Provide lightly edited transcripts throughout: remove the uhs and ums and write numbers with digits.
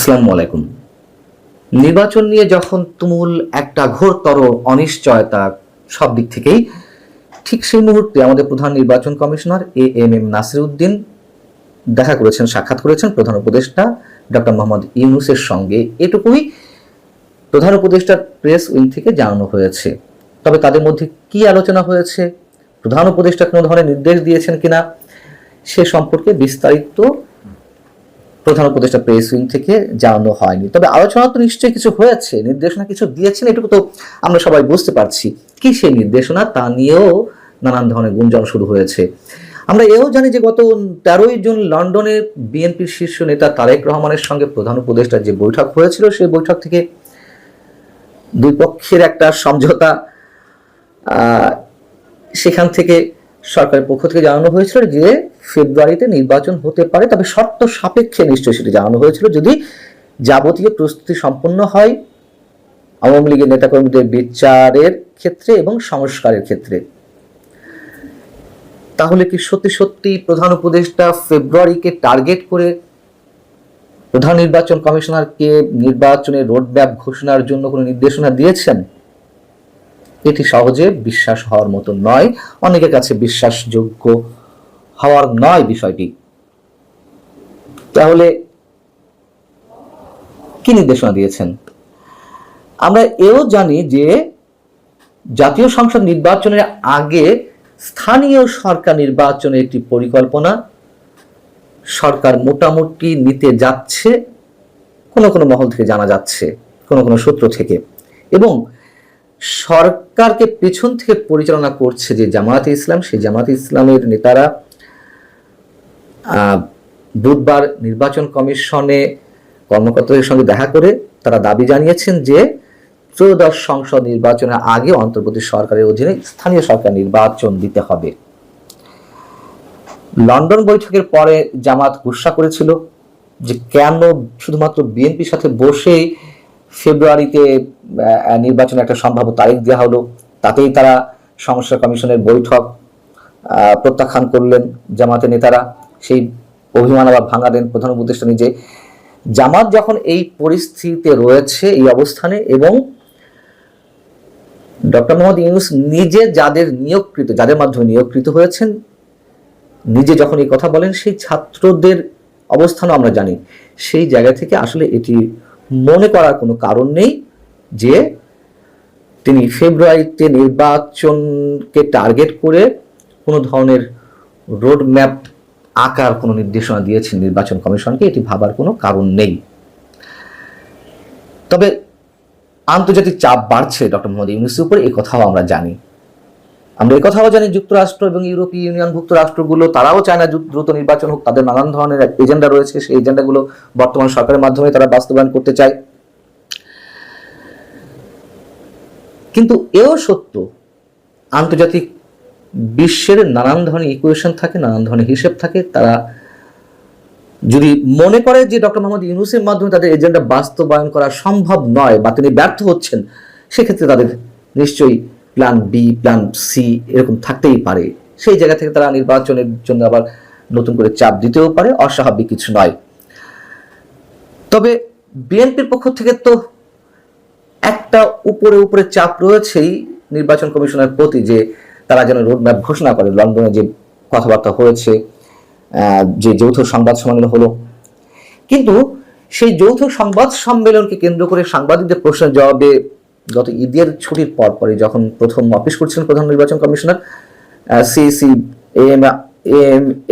আসসালামু আলাইকুম। নির্বাচন নিয়ে যখন তুমুল একটা ঘোরতর অনিশ্চয়তা সব দিক থেকেই, ঠিক সেই মুহূর্তে আমাদের প্রধান নির্বাচন কমিশনার এএমএম নাসির উদ্দিন দেখা করেছেন, সাক্ষাৎ করেছেন প্রধান উপদেষ্টা ডক্টর মোহাম্মদ ইউনূসের সঙ্গে। এটুকুই প্রধান উপদেষ্টার প্রেস উইং থেকে জানানো হয়েছে। তবে তাদের মধ্যে কি আলোচনা হয়েছে, প্রধান উপদেষ্টা কোনো ধরনের নির্দেশ দিয়েছেন কিনা, সে সম্পর্কে বিস্তারিত প্রধান উপদেষ্টা প্রেস উইং থেকে জানানো হয়নি। তবে আলোচনা তো নিশ্চয়ই কিছু হয়েছে, নির্দেশনা কিছু দিয়েছেন, এটুকু তো আমরা সবাই বুঝতে পারছি। কি সেই নির্দেশনা তা নিয়েও নানান ধরনের গুঞ্জন শুরু হয়েছে। আমরা এও জানি যে গত 13ই জুন লন্ডনে বিএনপির শীর্ষ নেতা তারেক রহমানের সঙ্গে প্রধান উপদেষ্টার যে বৈঠক হয়েছিল, সেই বৈঠক থেকে দুই পক্ষের একটা সমঝোতা, সেখান থেকে সরকারের পক্ষ থেকে জানানো হয়েছিল যে ফেব্রুয়ারিতে নির্বাচন হতে পারে, তবে শর্ত সাপেক্ষে নিশ্চয়ই সেটি জানানো হয়েছিল যদি যাবতীয় প্রস্তুতি সম্পন্ন হয় আওয়ামী লীগের নেতাকর্মীদের বিচারের ক্ষেত্রে এবং সংস্কারের ক্ষেত্রে। তাহলে কি সত্যি সত্যি প্রধান উপদেষ্টা ফেব্রুয়ারিকে টার্গেট করে প্রধান নির্বাচন কমিশনারকে নির্বাচনের রোডম্যাপ ঘোষণার জন্য কোনো নির্দেশনা দিয়েছেন? এটি সহজে বিশ্বাস হওয়ার মতো নয়, অনেকের কাছে বিশ্বাসযোগ্য হওয়ার নয় বিষয়টি। তাহলে কি নির্দেশনা দিয়েছেন? আমরা এও জানি যে জাতীয় সংসদ নির্বাচনের আগে স্থানীয় সরকার নির্বাচনের একটি পরিকল্পনা সরকার মোটামুটি নিতে যাচ্ছে, কোনো কোনো মহল থেকে জানা যাচ্ছে, কোনো কোনো সূত্র থেকে। এবং সরকারকে পেছন থেকে পরিচালনা করছে যে জামায়াতে ইসলাম, সেই জামায়াতে ইসলামের নেতারা বুধবার নির্বাচন কমিশনে কর্মকর্তাদের সঙ্গে দেখা করে তারা দাবি জানিয়েছেন যে ত্রয়োদশ সংসদ নির্বাচনের আগে অন্তর্বর্তী সরকারের অধীনে স্থানীয় সরকার নির্বাচন দিতে হবে। লন্ডন বৈঠকের পরে জামাত গুসা করেছিল যে কেন শুধুমাত্র বিএনপির সাথে বসেই ফেব্রুয়ারিতে নির্বাচনের একটা সম্ভাব্য তারিখ দেওয়া হলো, তাতেই তারা সংস্কার কমিশনের বৈঠক প্রত্যাখ্যান করলেন জামাতের নেতারা। সেই অভিমান আবার ভাঙা দেন প্রধান উপদেষ্টা নিজে। জামাত যখন এই পরিস্থিতিতে রয়েছে, এই অবস্থানে, এবং ডক্টর মোহাম্মদ ইউনূস নিজে যাদের মাধ্যমে নিয়োগকৃত হয়েছেন, নিজে যখন এই কথা বলেন, সেই ছাত্রদের অবস্থানও আমরা জানি। সেই জায়গা থেকে আসলে এটি মনে করার কোনো কারণ নেই যে তিনি ফেব্রুয়ারিতে নির্বাচনকে টার্গেট করে কোনো ধরনের রোড ম্যাপ আকার কোনো নির্দেশনা দিয়েছেন নির্বাচন কমিশনকে, এটি ভাবার কোনো কারণ নেই। তবে আন্তর্জাতিক চাপ বাড়ছে ডক্টর মোহাম্মদ ইউনূসের উপরে, এই কথাও আমরা জানি। আমরা এই কথাও জানি যুক্তরাষ্ট্র এবং ইউরোপীয় ইউনিয়নভুক্ত রাষ্ট্রগুলো তারাও চায় না দ্রুত নির্বাচন হোক। তাদের নানান ধরনের এজেন্ডা রয়েছে, সেই এজেন্ডাগুলো বর্তমান সরকারের মাধ্যমে তারা বাস্তবায়ন করতে চায়। কিন্তু এও সত্য, আন্তর্জাতিক বিশ্বের নানান ধরনের ইকুয়েশন থাকে, নানান ধরনের হিসেব থাকে। তারা যদি মনে করে যে ডক্টর মোহাম্মদ ইউনূসের মাধ্যমে তাদের এজেন্ডা বাস্তবায়ন করা সম্ভব নয় বা তিনি ব্যর্থ হচ্ছেন, সেক্ষেত্রে তাদের নিশ্চয়ই প্ল্যান বি, প্ল্যান সি এরকম থাকতেই পারে। সেই জায়গা থেকে তারা নির্বাচনের জন্য আবার নতুন করে চাপ দিতেও পারে, অস্বাভাবিক কিছু নয়। তবে বিএনপির পক্ষ থেকে তো একটা উপরে উপরে চাপ রয়েছেই নির্বাচন কমিশনের প্রতি, যে তারা যেন রোডম্যাপ ঘোষণা করে। লন্ডনে যে কথাবার্তা হয়েছে, যে যৌথ সংবাদ সম্মেলন হলো, কিন্তু সেই যৌথ সংবাদ সম্মেলনকে কেন্দ্র করে সাংবাদিকদের প্রশ্নের জবাবে গত ঈদের ছুটির পরপরই যখন প্রথম অফিস করছিলেন প্রধান নির্বাচন কমিশনার সিইসি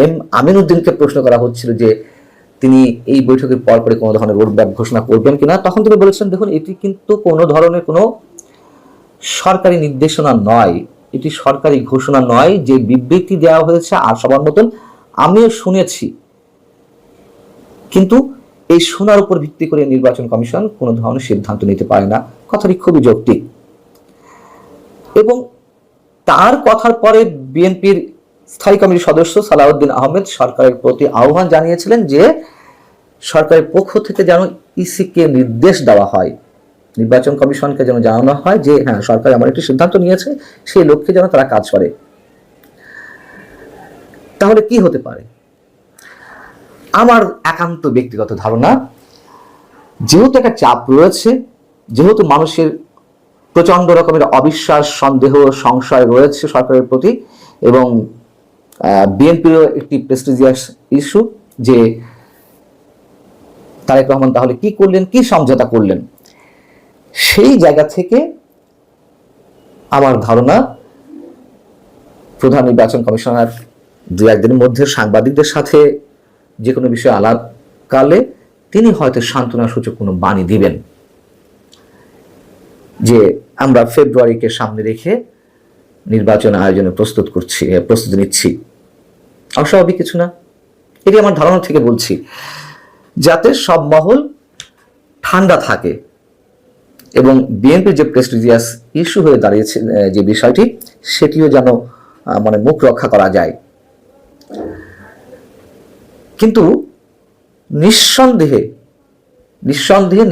এম আমিন উদ্দিনকে প্রশ্ন করা হচ্ছিল যে তিনি এই বৈঠকের পরপরই কোনো ধরনের রোডম্যাপ ঘোষণা করবেন কিনা, তখন তিনি বলেছেন, দেখুন, এটি কিন্তু কোনো ধরনের কোনো সরকারি নির্দেশনা নয়, এটি সরকারি ঘোষণা নয়। যে বিবৃতি দেওয়া হয়েছে আর সবার মতন আমিও শুনেছি, কিন্তু এই শোনার উপর ভিত্তি করে নির্বাচন কমিশন কোনো ধরনের সিদ্ধান্ত নিতে পারে না। কথাটি খুবই যৌক্তিক। এবং তার কথার পরে বিএনপির স্থায়ী কমিটির সদস্য সালাউদ্দিন আহমেদ সরকারের প্রতি আহ্বান জানিয়েছিলেন যে সরকারের পক্ষ থেকে যেন ইসিকে নির্দেশ দেওয়া হয়, নির্বাচন কমিশনকে যেন জানানো হয় যে হ্যাঁ, সরকার এমন একটি সিদ্ধান্ত নিয়েছে, সেই লক্ষ্যে যেন তারা কাজ করে। তাহলে কি হতে পারে? আমার একান্ত ব্যক্তিগত ধারণা, যেহেতু একটা চাপ রয়েছে, যেহেতু মানুষের প্রচন্ড রকমের অবিশ্বাস, সন্দেহ, সংশয় রয়েছে সরকারের প্রতি, এবং বিএনপিরও একটি প্রেস্টিজিয়াস ইস্যু যে তারেক রহমান তাহলে কি করলেন, কি সমঝোতা করলেন, সেই জায়গা থেকে আমার ধারণা প্রধান নির্বাচন কমিশনার দু একদিনের মধ্যে সাংবাদিকদের সাথে যে কোনো বিষয়ে আলাপকালে তিনি হয়তো সান্ত্বনাসূচক কোনো বাণী দিবেন যে আমরা ফেব্রুয়ারিকে সামনে রেখে নির্বাচন আয়োজনে প্রস্তুতি নিচ্ছি। অস্বাভাবিক কিছু না, এটি আমার ধারণা থেকে বলছি, যাতে সব মহল ঠান্ডা থাকে এবং বিএনপির যে প্রেস্টিজিয়াস ইস্যু হয়ে দাঁড়িয়েছে যে বিষয়টি, সেটিও যেন মানে মুখ রক্ষা করা যায়। কিন্তু নিঃসন্দেহে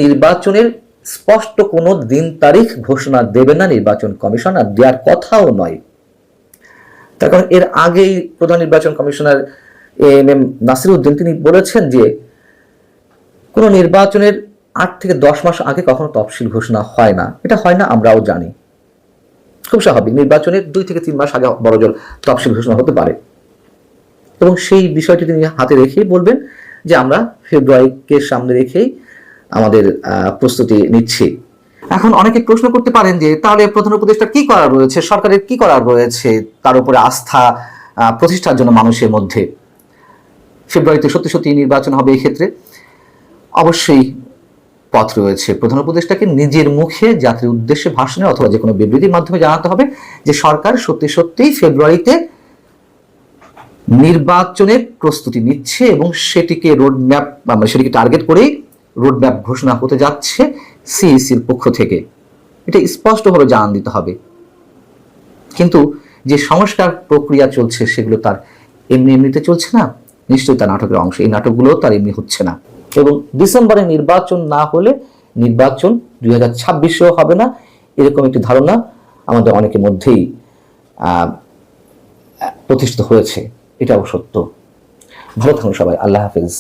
নির্বাচনের স্পষ্ট কোনো দিন তারিখ ঘোষণা দেবে না নির্বাচন কমিশন, আর দেওয়ার কথাও নয়। তার কারণ এর আগেই প্রধান নির্বাচন কমিশনার এএমএম নাসিরউদ্দিন তিনি বলেছেন যে কোনো নির্বাচনের 8 থেকে 10 মাস আগে কখনো তফসিল ঘোষণা হয় না। এটা হয় না, আমরাও জানি, খুব স্বাভাবিক। নির্বাচনের 2 থেকে 3 মাস আগে বড়জোর তফসিল ঘোষণা হতে পারে, এবং সেই বিষয়টি তিনি হাতে রেখেই বলবেন যে আমরা ফেব্রুয়ারিকে সামনে রেখেই আমাদের প্রস্তুতি নিচ্ছি। এখন অনেকে প্রশ্ন করতে পারেন যে তাহলে প্রধান উপদেষ্টা কি করার রয়েছে, সরকারের কি করার রয়েছে তার উপরে আস্থা প্রতিষ্ঠার জন্য মানুষের মধ্যে? ফেব্রুয়ারিতে সত্যি সত্যি নির্বাচন হবে, এই ক্ষেত্রে অবশ্যই পথ রয়েছে। প্রধান উপদেষ্টাকে নিজের মুখে জাতির উদ্দেশ্যে ভাষণে অথবা যে কোনো বিবৃতির মাধ্যমে জানাতে হবে যে সরকার সত্যি সত্যিই ফেব্রুয়ারিতে নির্বাচনের প্রস্তুতি নিচ্ছে এবং সেটিকে রোডম্যাপ, মানে সেটিকে টার্গেট করেই রোডম্যাপ ঘোষণা হতে যাচ্ছে সিইসির পক্ষ থেকে। এটা স্পষ্টভাবে জানান দিতে হবে। কিন্তু যে সংস্কার প্রক্রিয়া চলছে সেগুলো তার এমনিতে চলছে না, নিশ্চয়ই তার নাটকের অংশ। এই নাটকগুলো তার এমনি হচ্ছে না, এবং ডিসেম্বরে নির্বাচন না হলে নির্বাচন 2026-এও হবে না, এরকম একটি ধারণা আমাদের অনেকের মধ্যেই প্রতিষ্ঠিত হয়েছে। এটাও সত্য। ভালো থাকুন সবাই, আল্লাহ হাফেজ।